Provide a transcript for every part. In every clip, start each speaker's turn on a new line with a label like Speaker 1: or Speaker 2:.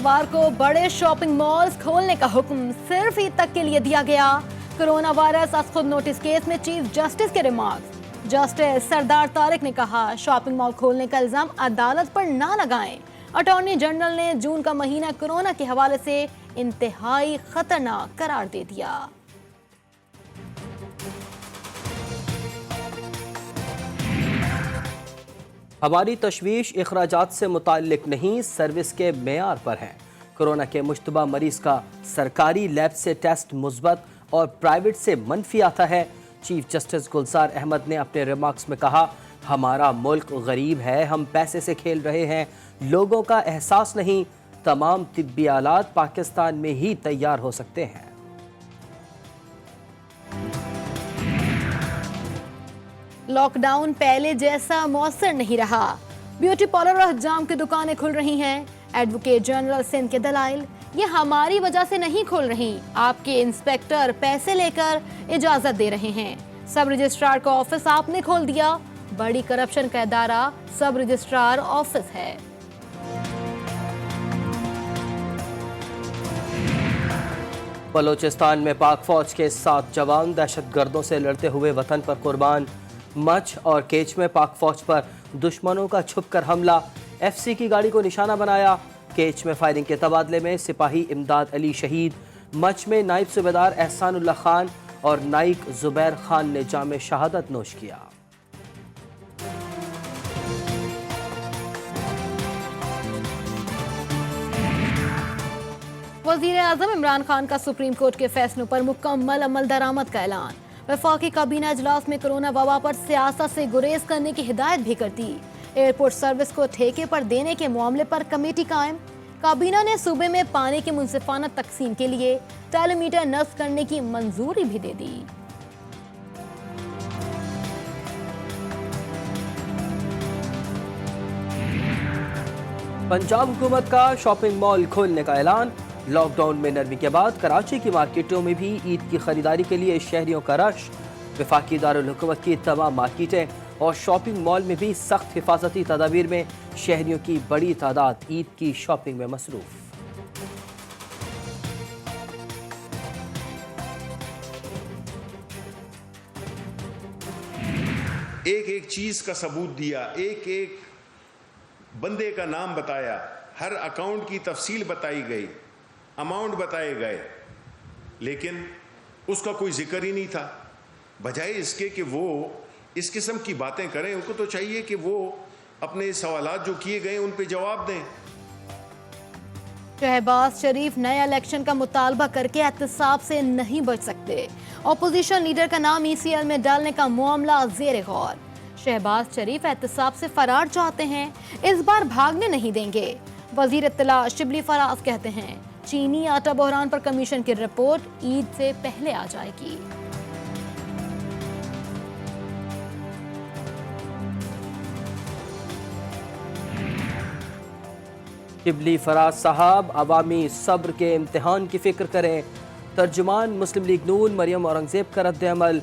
Speaker 1: शुक्रवार को बड़े शॉपिंग मॉल्स खोलने का हुक्म सिर्फ ईद तक के लिए दिया गया। कोरोना वायरस आज खुद नोटिस केस में चीफ जस्टिस के रिमार्क्स। जस्टिस सरदार तारिक ने कहा, शॉपिंग मॉल खोलने का इल्जाम अदालत पर ना लगाएं। अटॉर्नी जनरल ने जून का महीना कोरोना के हवाले से इंतहाई खतरनाक करार दे दिया।
Speaker 2: हमारी तशवीश इखराजात से मुताल्लिक नहीं, सर्विस के मेयार पर है। कोरोना के मुश्तबा मरीज का सरकारी लैब से टेस्ट मुस्बत और प्राइवेट से मनफी आता है। चीफ जस्टिस गुलजार अहमद ने अपने रिमार्क्स में कहा, हमारा मुल्क गरीब है, हम पैसे से खेल रहे हैं, लोगों का एहसास नहीं। तमाम तिब्बी आलात पाकिस्तान में ही तैयार हो सकते हैं।
Speaker 1: लॉकडाउन पहले जैसा मौसर नहीं रहा। ब्यूटी पार्लर और हजाम की दुकानें खुल रही हैं। एडवोकेट जनरल सिंध के दलाइल, ये हमारी वजह से नहीं खोल रही, आपके इंस्पेक्टर पैसे लेकर इजाजत दे रहे हैं। सब रजिस्ट्रार का ऑफिस आपने खोल दिया। बड़ी करप्शन का इदारा सब रजिस्ट्रार ऑफिस है।
Speaker 2: बलोचिस्तान में पाक फौज के 7 जवान दहशतगर्दों से लड़ते हुए वतन पर कुर्बान। मच और केच में पाक फौज पर दुश्मनों का छुपकर हमला, एफसी की गाड़ी को निशाना बनाया। केच में फायरिंग के तबादले में सिपाही इमदाद अली शहीद। मच में नायब सूबेदार एहसानुल्लाह खान और नाइक जुबैर खान ने जाम शहादत नोश किया।
Speaker 1: वजीर आजम इमरान खान का सुप्रीम कोर्ट के फैसलों पर मुकम्मल अमल दरामद का ऐलान। वफाकी काबीना इजलास में कोरोना वबा पर सियासत से गुरेज करने की हिदायत भी कर दी। एयरपोर्ट सर्विस को ठेके पर देने के मामले पर कमेटी कायम। काबीना ने सूबे में पानी की मुनसिफाना तकसीम के लिए टेलीमीटर नस्ब करने की मंजूरी भी दे दी।
Speaker 2: पंजाब हुकूमत का शॉपिंग मॉल खोलने का ऐलान। लॉकडाउन में नरमी के बाद कराची की मार्केटों में भी ईद की खरीदारी के लिए शहरियों का रश। वफाकी दारुल हुकूमत की तमाम मार्केटें और शॉपिंग मॉल में भी सख्त हिफाजती तदाबीर में शहरियों की बड़ी तादाद ईद की शॉपिंग में मसरूफ।
Speaker 3: एक एक चीज का सबूत दिया, एक एक बंदे का नाम बताया, हर अकाउंट की तफसील बताई गई, अमाउंट बताए गए, लेकिन उसका कोई जिक्र ही नहीं था। बजाय इसके कि वो इस किस्म की बातें करें, उनको तो चाहिए कि वो अपने सवालात जो किए गए उन पे जवाब दें।
Speaker 1: शहबाज शरीफ नए इलेक्शन का मुतालबा करके एहतसाब से नहीं बच सकते। ऑपोजिशन लीडर का नाम ECL में डालने का मामला ज़ेर गौर। शहबाज शरीफ एहतसाब से फरार चाहते हैं, इस बार भागने नहीं देंगे। वजीर इत्तला शिबली फराज कहते हैं, चीनी आटा बहरान पर कमीशन की रिपोर्ट ईद से पहले आ जाएगी।
Speaker 2: शिबली फराज साहब अवामी सब्र के इम्तिहान की फिक्र करें। तर्जुमान मुस्लिम लीग नून मरियम औरंगजेब का रद्द अमल।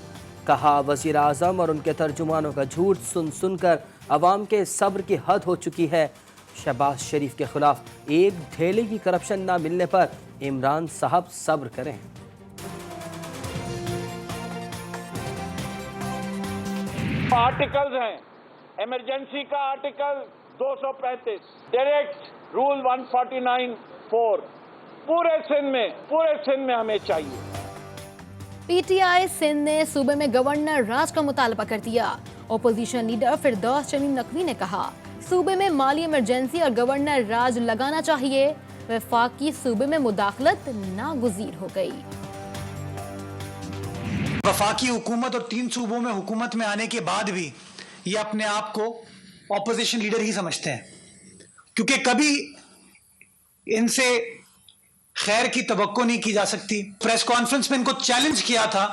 Speaker 2: कहा, वजीर आजम और उनके तर्जुमानों का झूठ सुन सुनकर अवाम के सब्र की हद हो चुकी है। शहबाज शरीफ के खिलाफ एक ढेले की करप्शन ना मिलने पर इमरान साहब सब्र करें।
Speaker 4: आर्टिकल्स हैं, इमरजेंसी का आर्टिकल 235, डायरेक्ट रूल 149(4) पूरे सिंध में हमें चाहिए।
Speaker 1: PTI सिंध ने सूबे में गवर्नर राज का मुतालबा कर दिया। ओपोजिशन लीडर फिरदौस शमीम नकवी ने कहा, सूबे में माली इमरजेंसी और गवर्नर राज लगाना चाहिए। वफाकी सूबे में मुदाखलत नागुज़ीर हो गई।
Speaker 5: वफाकी हुकूमत और 3 सूबों में हुकूमत में आने के बाद भी ये अपने आप को ऑपोजिशन लीडर ही समझते हैं, क्योंकि कभी इनसे खैर की तवक्को नहीं की जा सकती। प्रेस कॉन्फ्रेंस में इनको चैलेंज किया था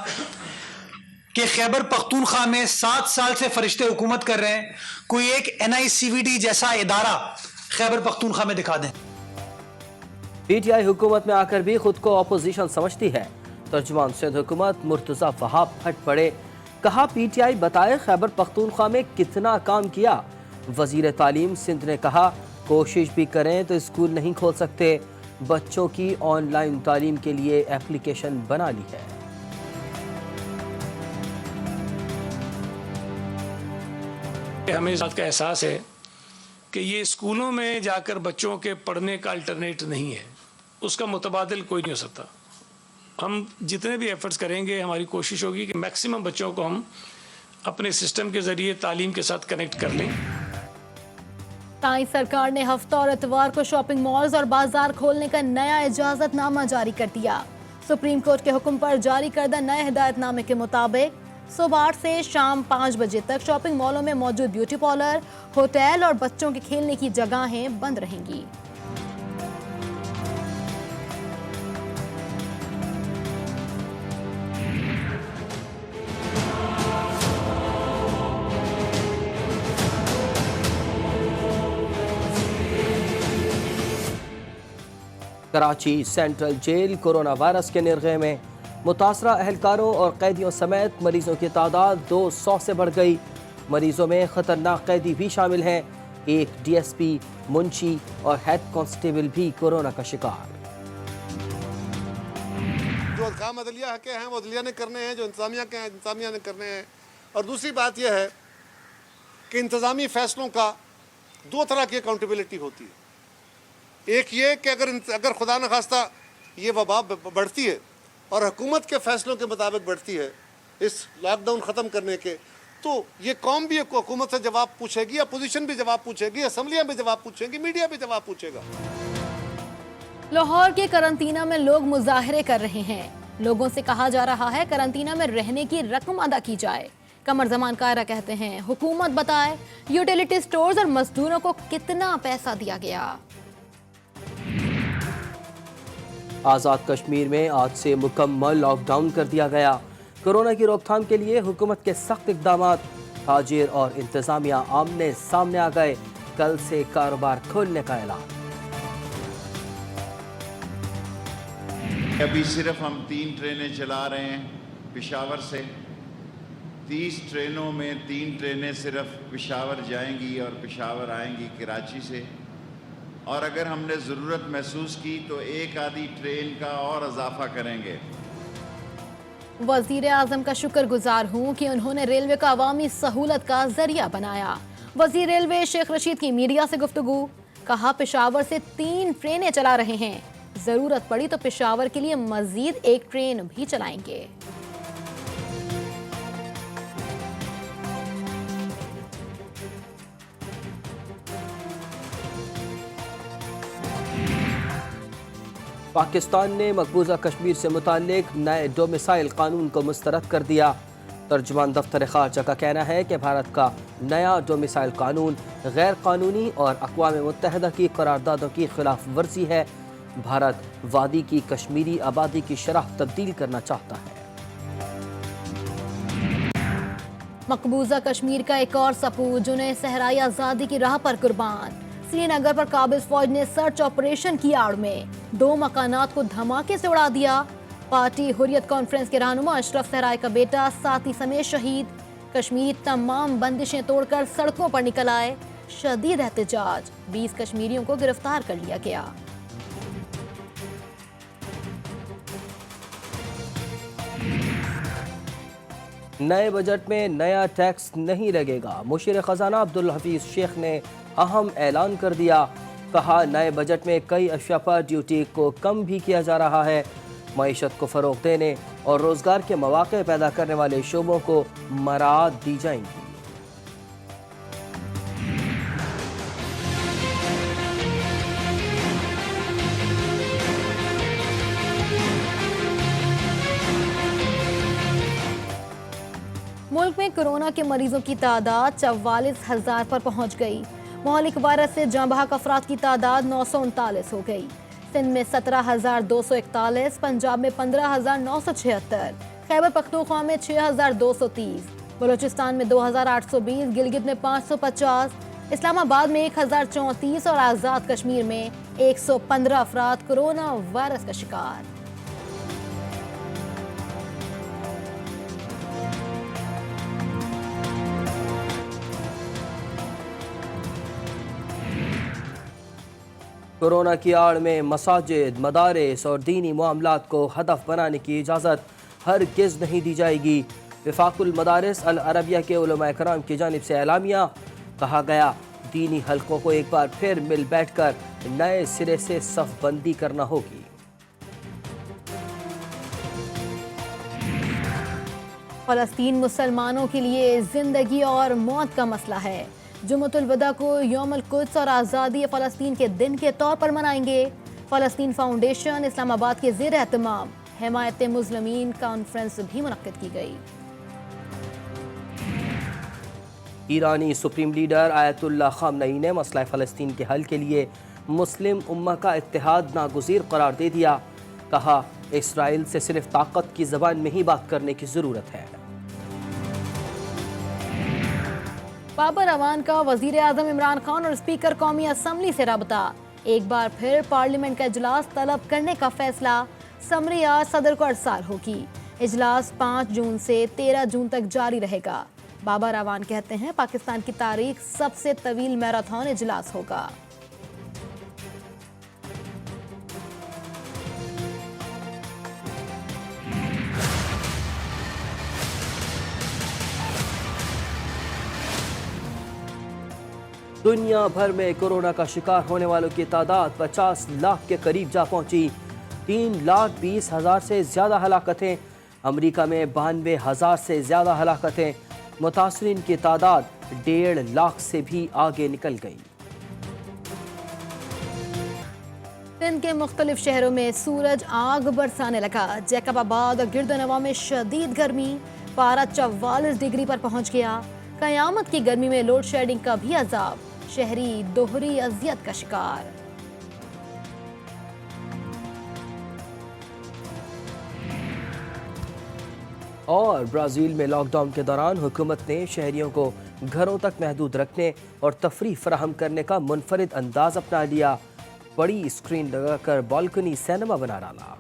Speaker 5: कि खैबर पख्तूनख्वा में 7 साल से फरिश्ते हुकूमत कर रहे हैं, कोई एक NICVD जैसा इदारा खैबर पख्तूनख्वा में दिखा दें।
Speaker 2: PTI हुकूमत में आकर भी खुद को अपोजिशन समझती है। तर्जुमान सिंध हुकूमत मुर्तज़ा वहाब फट पड़े। कहा, PTI बताए खैबर पख्तूनख्वा में कितना काम किया। वजीर तालीम सिंध ने कहा, कोशिश भी करें तो स्कूल नहीं खोल सकते। बच्चों की ऑनलाइन तालीम के लिए एप्लीकेशन बना ली है।
Speaker 6: हमें इस बात का एहसास है कि ये स्कूलों में जाकर बच्चों के पढ़ने का अल्टरनेट नहीं है, उसका मुतबादिल कोई नहीं हो सकता। हम जितने भी एफर्ट्स करेंगे, हमारी कोशिश होगी कि मैक्सिमम बच्चों को हम अपने सिस्टम के ज़रिए तालीम के साथ कनेक्ट कर लें।
Speaker 1: ताई सरकार ने हफ्ता और इतवार को शॉपिंग मॉल्स और बाजार खोलने का नया इजाजतनामा जारी कर दिया। सुप्रीम कोर्ट के हुक्म पर जारी करदा नए हिदायतनामे के मुताबिक सुबह 8 से शाम 5 बजे तक शॉपिंग मॉलों में मौजूद ब्यूटी पार्लर, होटल और बच्चों के खेलने की जगहें बंद रहेंगी।
Speaker 2: Karachi central jail corona virus के निर्गे में मुतासरा अहलकारों और कैदियों समेत मरीजों की तादाद 200 से बढ़ गई। मरीजों में खतरनाक कैदी भी शामिल हैं। एक डीएसपी, मुंशी और हेड कांस्टेबल भी कोरोना का शिकार।
Speaker 7: जो काम अदलिया के हैं वो अदलिया ने करने हैं, जो इंतजामिया के हैं इंतजामिया ने करने हैं। और दूसरी बात यह है कि इंतजामी फैसलों का दो तरह की अकाउंटेबिलिटी होती है। एक ये कि अगर खुदा न खास्ता ये वबा बढ़ती है और हुकूमत के फैसलों के मुताबिक बढ़ती है इस लॉकडाउन ख़त्म करने के, तो ये कौम भी हुकूमत से जवाब पूछेगी, अपोजिशन भी जवाब पूछेगी, असम्बलियाँ भी जवाब पूछेंगी, मीडिया भी जवाब पूछेगा।
Speaker 1: लाहौर के करंटीना में लोग मुजाहरे कर रहे हैं। लोगों से कहा जा रहा है करंटीना में रहने की रकम अदा की जाए। कमर जमान कायरा कहते हैं हुकूमत बताए यूटिलिटी स्टोर्स और मजदूरों को कितना पैसा दिया गया।
Speaker 2: आज़ाद कश्मीर में आज से मुकम्मल लॉकडाउन कर दिया गया। कोरोना की रोकथाम के लिए हुकूमत के सख्त इकदाम। ताजिर और इंतजामिया आमने सामने आ गए। कल से कारोबार खोलने का ऐलान।
Speaker 8: अभी सिर्फ हम 3 ट्रेनें चला रहे हैं पेशावर से। 30 ट्रेनों में 3 ट्रेनें सिर्फ पेशावर जाएंगी और पेशावर आएंगी कराची से। और अगर हमने ज़रूरत महसूस की तो एक आधी ट्रेन का और इजाफा करेंगे।
Speaker 1: वजीर आजम का शुक्रगुजार हूँ कि उन्होंने रेलवे को अवामी सहूलत का जरिया बनाया। वजीर रेलवे शेख रशीद की मीडिया से गुफ्तगू। कहा पेशावर से 3 ट्रेनें चला रहे हैं, जरूरत पड़ी तो पेशावर के लिए मजीद 1 ट्रेन भी चलाएंगे।
Speaker 2: पाकिस्तान ने मकबूजा कश्मीर से मुताल्लिक नए डोमिसाइल कानून को मुस्तरद कर दिया। तर्जुमान दफ्तर खारजा का कहना है कि भारत का नया डोमिसाइल कानून गैर कानूनी और अक़वाम मुत्तहिदा की करारदादों की खिलाफ वर्जी है। भारत वादी की कश्मीरी आबादी की शरह तब्दील करना चाहता है।
Speaker 1: मकबूजा कश्मीर का एक और सपूत जुने सहराई आज़ादी की राह पर कुर्बान। श्रीनगर पर काबिज फौज ने सर्च ऑपरेशन की आड़ में 2 मकानात को धमाके से उड़ा दिया। पार्टी हुर्रियत कॉन्फ्रेंस के रहनुमा अशरफ सहराई का बेटा साथी समेत शहीद। कश्मीरी तमाम बंदिशें तोड़कर सड़कों पर निकल आए। शदीद एहतजाज। 20 कश्मीरियों को गिरफ्तार कर लिया गया।
Speaker 2: नए बजट में नया टैक्स नहीं लगेगा। मुशीर खजाना अब्दुल हफीज शेख ने अहम ऐलान कर दिया। कहा नए बजट में कई अशिया पर ड्यूटी को कम भी किया जा रहा है। मईशत को फ़रोग़ देने और रोज़गार के मौक़े पैदा करने वाले शोबों को मराद दी जाएंगी।
Speaker 1: मुल्क में कोरोना के मरीजों की तादाद 44,000 पर पहुंच गई। मौलिक वायरस से जाँ बहक अफराद की तादाद 939 हो गई। सिंध में 17,241, पंजाब में 15,976, खैबर पख्तूनख्वा में 6,230, बलूचिस्तान में 2,820, गिलगित में 550, इस्लामाबाद में 1,034 और आज़ाद कश्मीर में 115 अफराद कोरोना वायरस का शिकार।
Speaker 2: कोरोना की आड़ में मसाजिद, मदारिस और दीनी मामलात को हदफ बनाने की इजाज़त हरगिज़ नहीं दी जाएगी। वफाकुल मदारिस अल अरबिया के उलमा कराम की जानिब से एलामिया। कहा गया, दीनी हलकों को एक बार फिर मिल बैठकर नए सिरे से सफ बंदी करना होगी।
Speaker 1: फ़लस्तीन मुसलमानों के लिए ज़िंदगी और मौत का मसला है। जुम्मतुल वदा को यौमुल कुद्स और आज़ादी फ़लस्तीन के दिन के तौर पर मनाएंगे। फ़लस्तीन फाउंडेशन इस्लामाबाद के ज़ेर एहतमाम हिमायत मुस्लिमीन कॉन्फ्रेंस भी मुनक्किद की गई।
Speaker 2: ईरानी सुप्रीम लीडर आयतुल्लाह खामनई ने मसला फ़लस्तीन के हल के लिए मुस्लिम उम्मा का इत्तेहाद नागुज़ीर करार दे दिया। कहा, इसराइल से सिर्फ ताकत की ज़बान में ही बात करने की ज़रूरत है।
Speaker 1: बाबर अवान का वज़ीर आज़म इमरान खान और स्पीकर कौमी असम्बली से रब्ता। एक बार फिर पार्लियामेंट का इजलास तलब करने का फैसला। समरी आज सदर को अरसाल होगी। इजलास 5 जून से 13 जून तक जारी रहेगा। बाबर अवान कहते हैं, पाकिस्तान की तारीख सबसे तवील मैराथन इजलास होगा।
Speaker 2: दुनिया भर में कोरोना का शिकार होने वालों की तादाद 50 लाख के करीब जा पहुंची। 3,20,000 से ज़्यादा हलाकतें। अमेरिका में 92,000 से ज़्यादा हलाकतें। मुतासरीन की तादाद 1.5 लाख से भी आगे निकल गई।
Speaker 1: सिंध के मुख्तलिफ शहरों में सूरज आग बरसाने लगा। जैकबाबाद और गिरदनवा में शदीद गर्मी। पारा 44 डिग्री पर पहुंच गया। कयामत की गर्मी में लोड शेडिंग का भी अजाब। शहरी दोहरी अजियत का शिकार।
Speaker 2: और ब्राज़ील में लॉकडाउन के दौरान हुकूमत ने शहरियों को घरों तक महदूद रखने और तफरीह फराहम करने का मुनफरिद अंदाज अपना लिया। बड़ी स्क्रीन लगाकर बालकनी सिनेमा बना डाला।